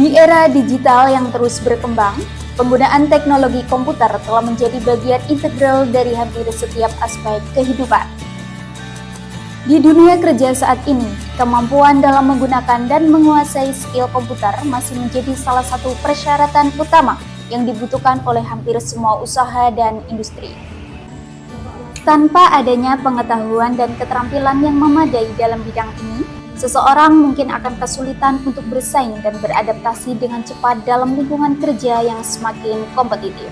Di era digital yang terus berkembang, penggunaan teknologi komputer telah menjadi bagian integral dari hampir setiap aspek kehidupan. Di dunia kerja saat ini, kemampuan dalam menggunakan dan menguasai skill komputer masih menjadi salah satu persyaratan utama yang dibutuhkan oleh hampir semua usaha dan industri. Tanpa adanya pengetahuan dan keterampilan yang memadai dalam bidang ini, seseorang mungkin akan kesulitan untuk bersaing dan beradaptasi dengan cepat dalam lingkungan kerja yang semakin kompetitif.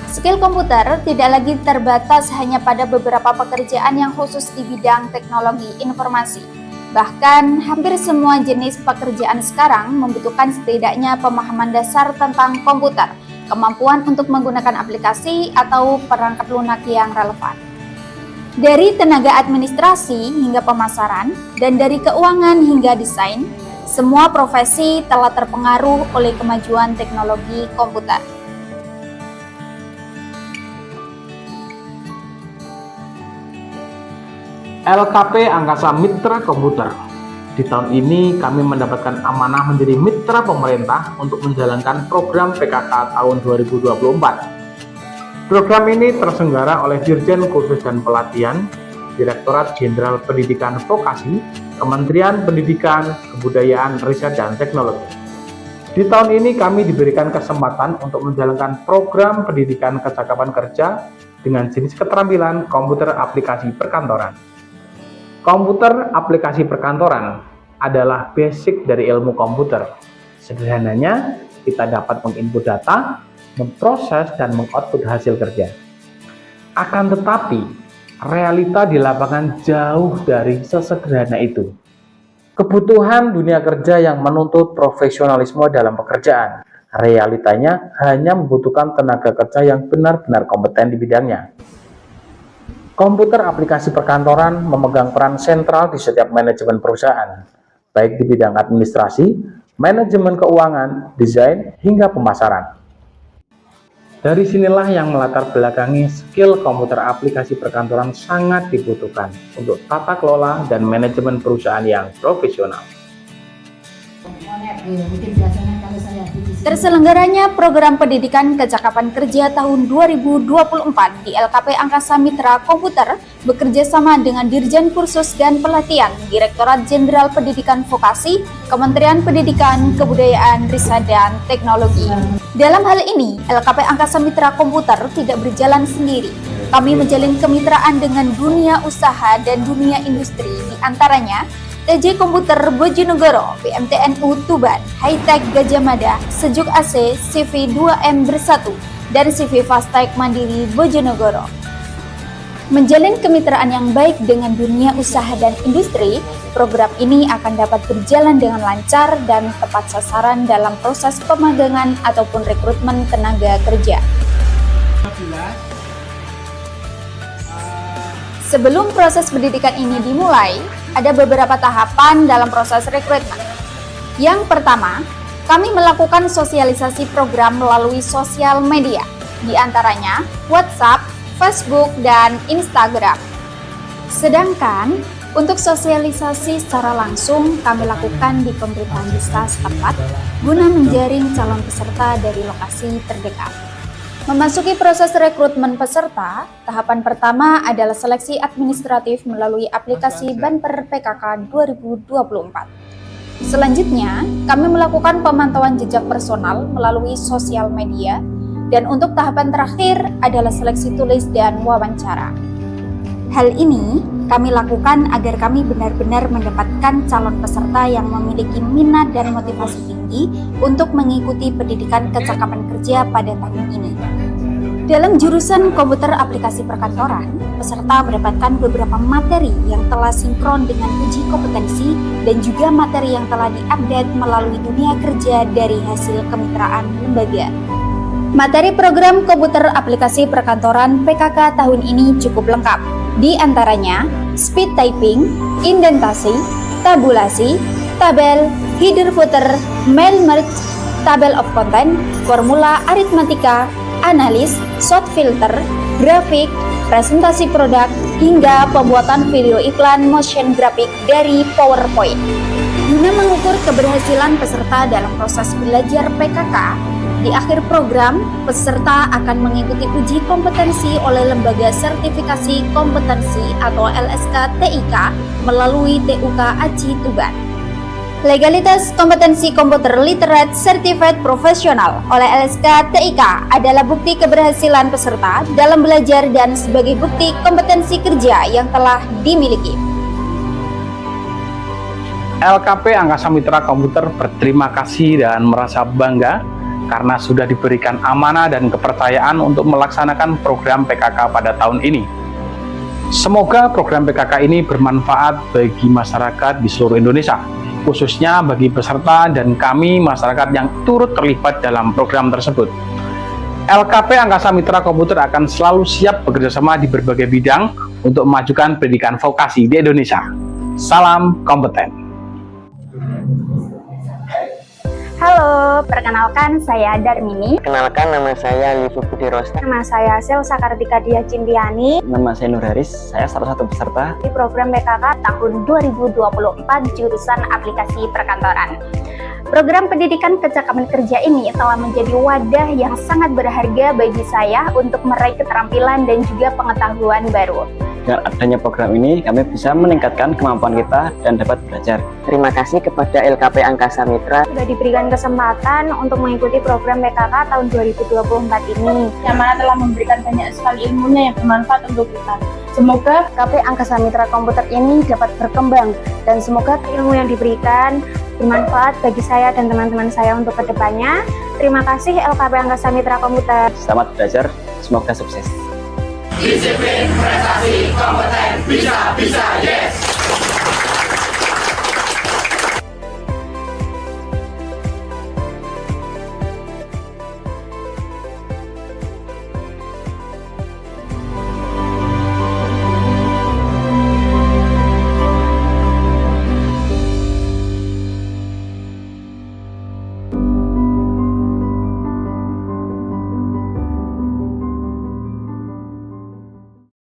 Skill komputer tidak lagi terbatas hanya pada beberapa pekerjaan yang khusus di bidang teknologi informasi. Bahkan, hampir semua jenis pekerjaan sekarang membutuhkan setidaknya pemahaman dasar tentang komputer, kemampuan untuk menggunakan aplikasi atau perangkat lunak yang relevan. Dari tenaga administrasi hingga pemasaran, dan dari keuangan hingga desain, semua profesi telah terpengaruh oleh kemajuan teknologi komputer. LKP Angkasa Mitra Komputer. Di tahun ini kami mendapatkan amanah menjadi mitra pemerintah untuk menjalankan program PKK tahun 2024. Program ini terselenggara oleh Dirjen Kursus dan Pelatihan, Direktorat Jenderal Pendidikan Vokasi, Kementerian Pendidikan, Kebudayaan, Riset, dan Teknologi. Di tahun ini kami diberikan kesempatan untuk menjalankan program pendidikan kecakapan kerja dengan jenis keterampilan komputer aplikasi perkantoran. Komputer aplikasi perkantoran adalah basic dari ilmu komputer. Sederhananya, kita dapat menginput data, memproses dan mengoutput hasil kerja. Akan tetapi, realita di lapangan jauh dari sesederhana itu. Kebutuhan dunia kerja yang menuntut profesionalisme dalam pekerjaan, realitanya hanya membutuhkan tenaga kerja yang benar-benar kompeten di bidangnya. Komputer aplikasi perkantoran memegang peran sentral di setiap manajemen perusahaan, baik di bidang administrasi, manajemen keuangan, desain, hingga pemasaran. Dari sinilah yang melatar belakangi skill komputer aplikasi perkantoran sangat dibutuhkan untuk tata kelola dan manajemen perusahaan yang profesional. Terselenggaranya program pendidikan kecakapan kerja tahun 2024 di LKP Angkasa Mitra Komputer bekerja sama dengan Dirjen Kursus dan Pelatihan, Direktorat Jenderal Pendidikan Vokasi, Kementerian Pendidikan, Kebudayaan, Riset, dan Teknologi. Dalam hal ini, LKP Angkasa Mitra Komputer tidak berjalan sendiri. Kami menjalin kemitraan dengan dunia usaha dan dunia industri, di antaranya TJ Komputer Bojonegoro, PMTNU Tuban, Hightech Gajah Mada, Sejuk AC, CV 2M Bersatu, dan CV Fastek Mandiri Bojonegoro. Menjalin kemitraan yang baik dengan dunia usaha dan industri, program ini akan dapat berjalan dengan lancar dan tepat sasaran dalam proses pemagangan ataupun rekrutmen tenaga kerja. Sebelum proses pendidikan ini dimulai, ada beberapa tahapan dalam proses rekrutmen. Yang pertama, kami melakukan sosialisasi program melalui sosial media, di antaranya WhatsApp, Facebook, dan Instagram. Sedangkan, untuk sosialisasi secara langsung kami lakukan di pemerintahan desa setempat guna menjaring calon peserta dari lokasi terdekat. Memasuki proses rekrutmen peserta, tahapan pertama adalah seleksi administratif melalui aplikasi Banper PKK 2024. Selanjutnya, kami melakukan pemantauan jejak personal melalui sosial media, dan untuk tahapan terakhir adalah seleksi tulis dan wawancara. Hal ini kami lakukan agar kami benar-benar mendapatkan calon peserta yang memiliki minat dan motivasi tinggi untuk mengikuti pendidikan kecakapan kerja pada tahun ini. Dalam jurusan komputer aplikasi perkantoran, peserta mendapatkan beberapa materi yang telah sinkron dengan uji kompetensi dan juga materi yang telah diupdate melalui dunia kerja dari hasil kemitraan lembaga. Materi program komputer aplikasi perkantoran PKK tahun ini cukup lengkap. Di antaranya, speed typing, indentasi, tabulasi, tabel, header footer, mail merge, table of content, formula aritmatika, analis, short filter, grafik, presentasi produk, hingga pembuatan video iklan motion grafik dari PowerPoint. Guna mengukur keberhasilan peserta dalam proses belajar PKK, di akhir program, peserta akan mengikuti uji kompetensi oleh Lembaga Sertifikasi Kompetensi atau LSK TIK melalui TUK Aji Tuban. Legalitas kompetensi komputer literate certified profesional oleh LSK TIK adalah bukti keberhasilan peserta dalam belajar dan sebagai bukti kompetensi kerja yang telah dimiliki. LKP Angkasa Mitra Komputer berterima kasih dan merasa bangga karena sudah diberikan amanah dan kepercayaan untuk melaksanakan program PKK pada tahun ini. Semoga program PKK ini bermanfaat bagi masyarakat di seluruh Indonesia, khususnya bagi peserta dan kami masyarakat yang turut terlibat dalam program tersebut. LKP Angkasa Mitra Komputer akan selalu siap bekerjasama di berbagai bidang untuk memajukan pendidikan vokasi di Indonesia. Salam kompeten. Halo, perkenalkan saya Darmini. Kenalkan, nama saya Livi Budi Rosta. Nama saya Selsa Kartika Dia Cindiani. Nama saya Nur Haris, saya salah satu peserta Di program PKK tahun 2024 jurusan aplikasi perkantoran. Program pendidikan kecakapan kerja ini telah menjadi wadah yang sangat berharga bagi saya untuk meraih keterampilan dan juga pengetahuan baru. Dengan adanya program ini, kami bisa meningkatkan kemampuan kita dan dapat belajar. Terima kasih kepada LKP Angkasa Mitra Sudah diberikan kesempatan untuk mengikuti program PKK tahun 2024 ini. Yang mana telah memberikan banyak sekali ilmunya yang bermanfaat untuk kita. Semoga LKP Angkasa Mitra Komputer ini dapat berkembang dan semoga ilmu yang diberikan bermanfaat bagi saya dan teman-teman saya untuk kedepannya. Terima kasih LKP Angkasa Mitra Komputer. Selamat belajar, semoga sukses. Disiplin, prestasi, kompeten, bisa, yes!